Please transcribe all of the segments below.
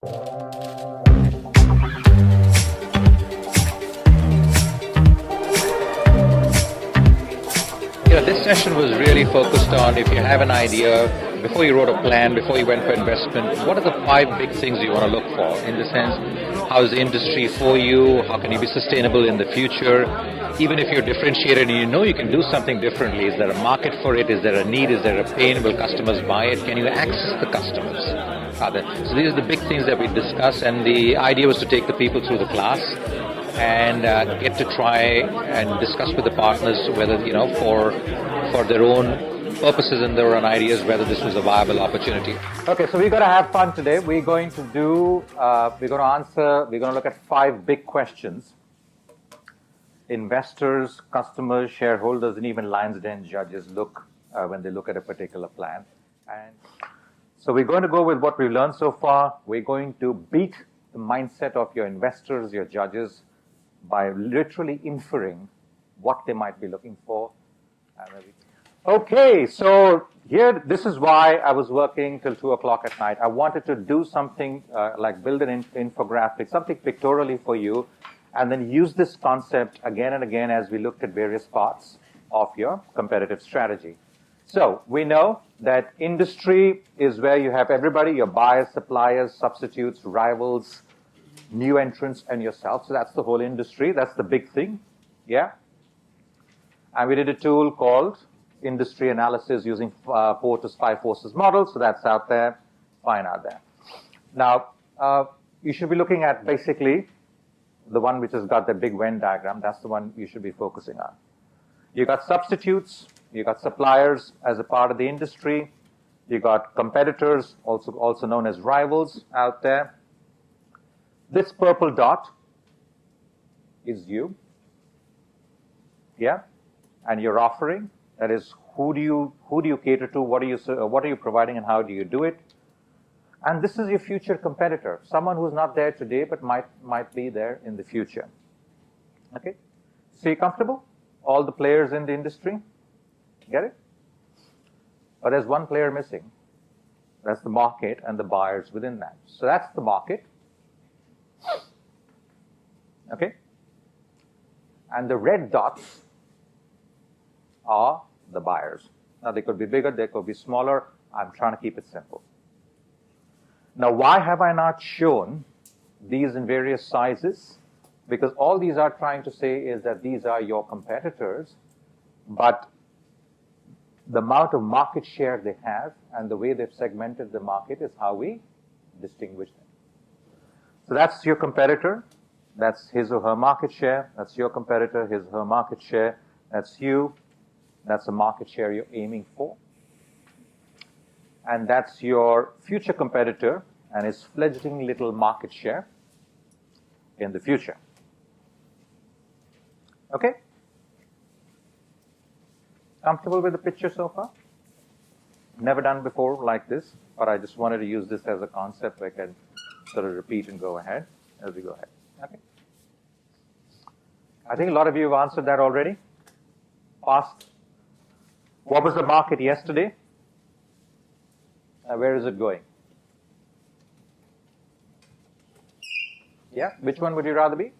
This session was really focused on, if you have an idea, before you wrote a plan, before you went for investment, what are the 5 big things you want to look for? In the sense, how is the industry for you? How can you be sustainable in the future? Even if you're differentiated and you know you can do something differently, is there a market for it? Is there a need? Is there a pain? Will customers buy it? Can you access the customers? So these are the big things that we discuss, and the idea was to take the people through the class and get to try and discuss with the partners whether, for their own purposes and their own ideas, whether this was a viable opportunity. Okay, so we're going to have fun today. We're going to look at 5 big questions. Investors, customers, shareholders, and even Lions Den judges look when they look at a particular plan. And so we're going to go with what we've learned so far. We're going to beat the mindset of your investors, your judges, by literally inferring what they might be looking for. Okay, so here, this is why I was working till 2 o'clock at night. I wanted to do something like build an infographic, something pictorially for you, and then use this concept again and again as we looked at various parts of your competitive strategy. So we know that industry is where you have everybody, your buyers, suppliers, substitutes, rivals, new entrants, and yourself. So that's the whole industry. That's the big thing. Yeah? And we did a tool called industry analysis using Porter's 5 forces model. So that's out there, fine out there. Now, you should be looking at basically the one which has got the big Venn diagram. That's the one you should be focusing on. You got substitutes, you got suppliers as a part of the industry, you got competitors, also known as rivals out there. This purple dot is you, yeah, and your offering. That is, who do you cater to? What are you providing, and how do you do it? And this is your future competitor, someone who's not there today but might be there in the future. Okay, so you comfortable? All the players in the industry, get it? But there's one player missing. That's the market and the buyers within that. So that's the market. Okay? And the red dots are the buyers. Now, they could be bigger, they could be smaller. I'm trying to keep it simple. Now, why have I not shown these in various sizes? Because all these are trying to say is that these are your competitors, but the amount of market share they have and the way they've segmented the market is how we distinguish them. So that's your competitor. That's his or her market share. That's your competitor, his or her market share. That's you. That's the market share you're aiming for. And that's your future competitor and his fledgling little market share in the future. Okay? Comfortable with the picture so far? Never done before like this, but I just wanted to use this as a concept where I can sort of repeat and go ahead as we go ahead. Okay. I think a lot of you have answered that already. Fast. What was the market yesterday? Where is it going? Yeah, which one would you rather be?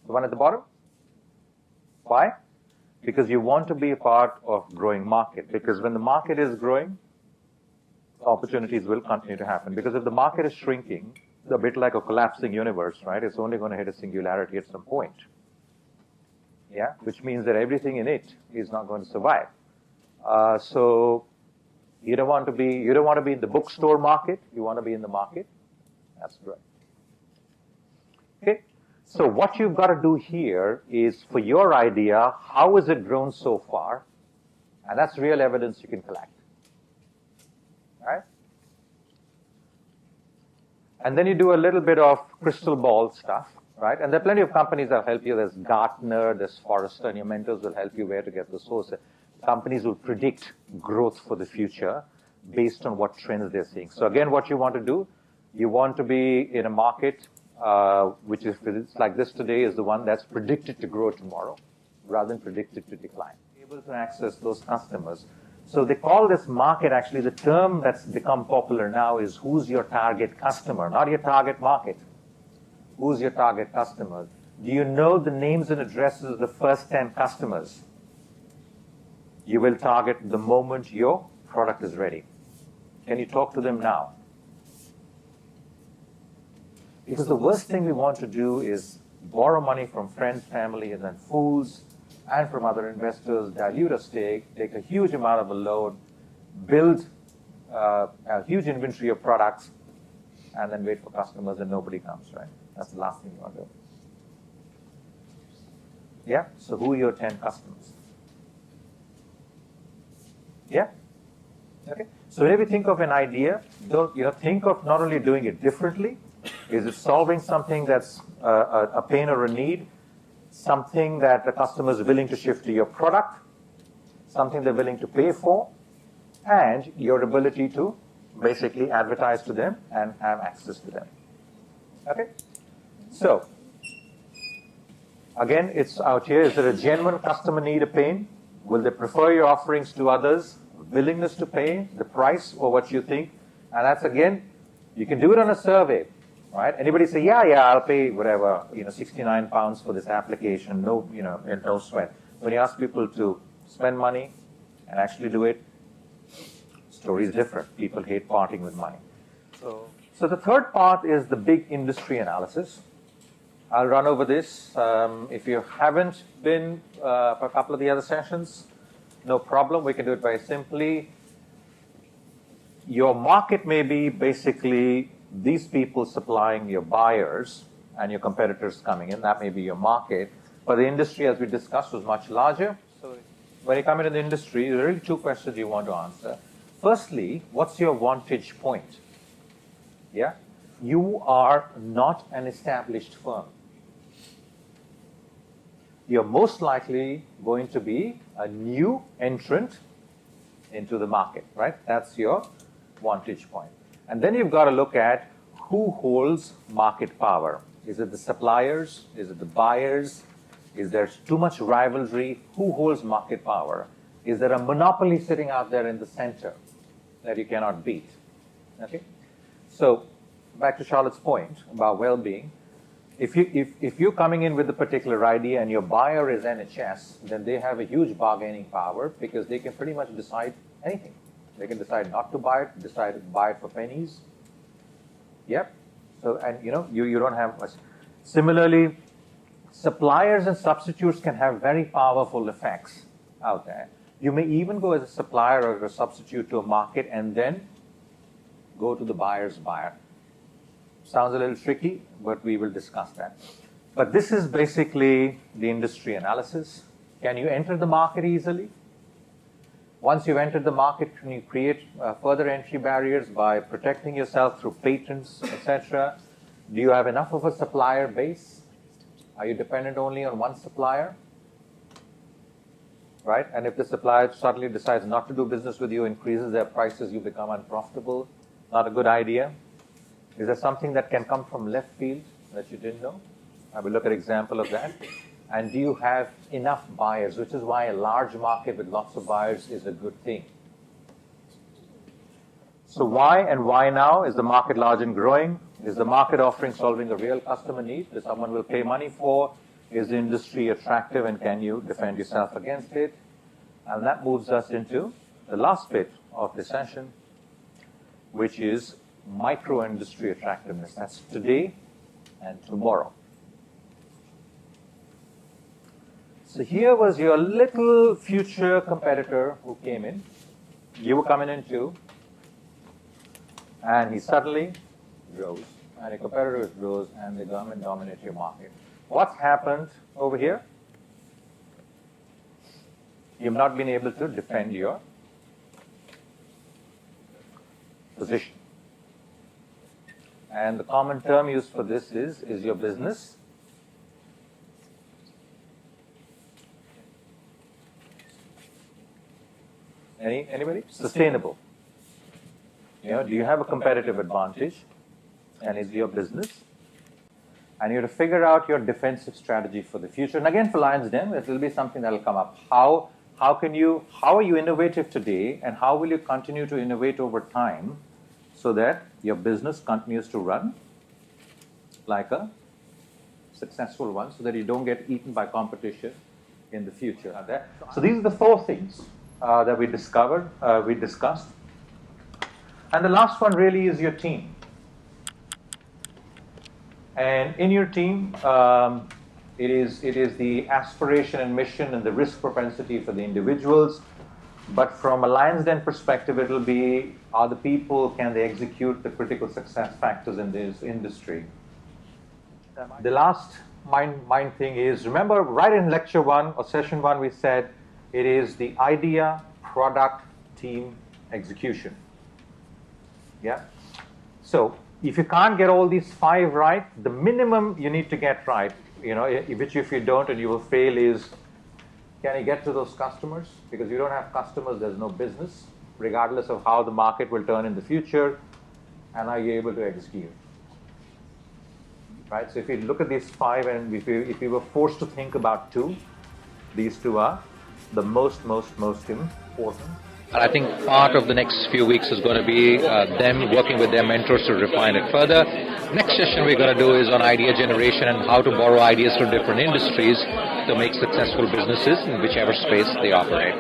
The one at the bottom? Why? Because you want to be a part of growing market. Because when the market is growing, opportunities will continue to happen. Because if the market is shrinking, it's a bit like a collapsing universe, right? It's only going to hit a singularity at some point. Yeah, which means that everything in it is not going to survive. So you don't want to be in the bookstore market. You want to be in the market. That's right. Okay. So what you've got to do here is, for your idea, how has it grown so far? And that's real evidence you can collect. Right? And then you do a little bit of crystal ball stuff, right? And there are plenty of companies that help you. There's Gartner, there's Forrester, and your mentors will help you where to get the source. Companies will predict growth for the future based on what trends they're seeing. So again, what you want to do, you want to be in a market which, if it's like this today, is the one that's predicted to grow tomorrow rather than predicted to decline. able to access those customers. So they call this market, actually the term that's become popular now is who's your target customer, not your target market. Who's your target customer? Do you know the names and addresses of the first 10 customers you will target the moment your product is ready? Can you talk to them now? Because the worst thing we want to do is borrow money from friends, family, and then fools, and from other investors, dilute a stake, take a huge amount of a loan, build a huge inventory of products, and then wait for customers and nobody comes, right? That's the last thing you want to do. Yeah? So who are your 10 customers? Yeah? Okay? So whenever you think of an idea, don't, think of not only doing it differently, is it solving something that's a pain or a need, something that the customer is willing to shift to your product, something they're willing to pay for, and your ability to basically advertise to them and have access to them. Okay? So, again, it's out here. Is there a genuine customer need, a pain? Will they prefer your offerings to others? Willingness to pay the price for what you think? And that's, again, you can do it on a survey, right? Anybody say, yeah, I'll pay whatever, 69 pounds for this application, no, no sweat. When you ask people to spend money and actually do it, story is different. People hate parting with money. So the third part is the big industry analysis. I'll run over this. If you haven't been for a couple of the other sessions, no problem. We can do it very simply. Your market may be basically these people supplying your buyers and your competitors coming in. That may be your market. But the industry, as we discussed, was much larger. So when you come into the industry, there are really two questions you want to answer. Firstly, what's your vantage point? Yeah? You are not an established firm. You're most likely going to be a new entrant into the market, right? That's your vantage point. And then you've got to look at who holds market power. Is it the suppliers? Is it the buyers? Is there too much rivalry? Who holds market power? Is there a monopoly sitting out there in the center that you cannot beat? Okay? So back to Charlotte's point about well-being. If you're coming in with a particular idea and your buyer is NHS, then they have a huge bargaining power because they can pretty much decide anything. They can decide not to buy it, decide to buy it for pennies. Yep. So, and you don't have much. Similarly, suppliers and substitutes can have very powerful effects out there. You may even go as a supplier or a substitute to a market and then go to the buyer's buyer. Sounds a little tricky, but we will discuss that. But this is basically the industry analysis. Can you enter the market easily? Once you've entered the market, can you create further entry barriers by protecting yourself through patents, etc.? Do you have enough of a supplier base? Are you dependent only on one supplier? Right? And if the supplier suddenly decides not to do business with you, increases their prices, you become unprofitable. Not a good idea. Is there something that can come from left field that you didn't know? I will look at an example of that. And do you have enough buyers, which is why a large market with lots of buyers is a good thing. So why and why now? Is the market large and growing? Is the market offering solving a real customer need that someone will pay money for? Is the industry attractive and can you defend yourself against it? And that moves us into the last bit of the session, which is micro-industry attractiveness. That's today and tomorrow. So here was your little future competitor who came in. You were coming in too. And he suddenly rose. And your competitors rose and the government dominated your market. What's happened over here? You've not been able to defend your position. And the common term used for this is your business anybody? Sustainable. Do you have a competitive advantage? And is your business? And you have to figure out your defensive strategy for the future. And again, for Lions Den, it will be something that will come up. How how are you innovative today, and how will you continue to innovate over time so that your business continues to run like a successful one, so that you don't get eaten by competition in the future. So these are the 4 things that we discussed. And the last one really is your team. And in your team, it is the aspiration and mission and the risk propensity for the individuals. But from a Lion's Den perspective, it'll be, are the people, can they execute the critical success factors in this industry? The last mind thing is, remember, right in lecture 1 or session 1, we said it is the idea, product, team, execution. Yeah? So if you can't get all these 5 right, the minimum you need to get right, which if you don't and you will fail, is can you get to those customers? Because you don't have customers, there's no business, regardless of how the market will turn in the future. And are you able to execute? Right? So if you look at these 5, and if you were forced to think about 2, these 2 are the most important. And I think part of the next few weeks is going to be them working with their mentors to refine it further. Next session we're going to do is on idea generation and how to borrow ideas from different industries to make successful businesses in whichever space they operate.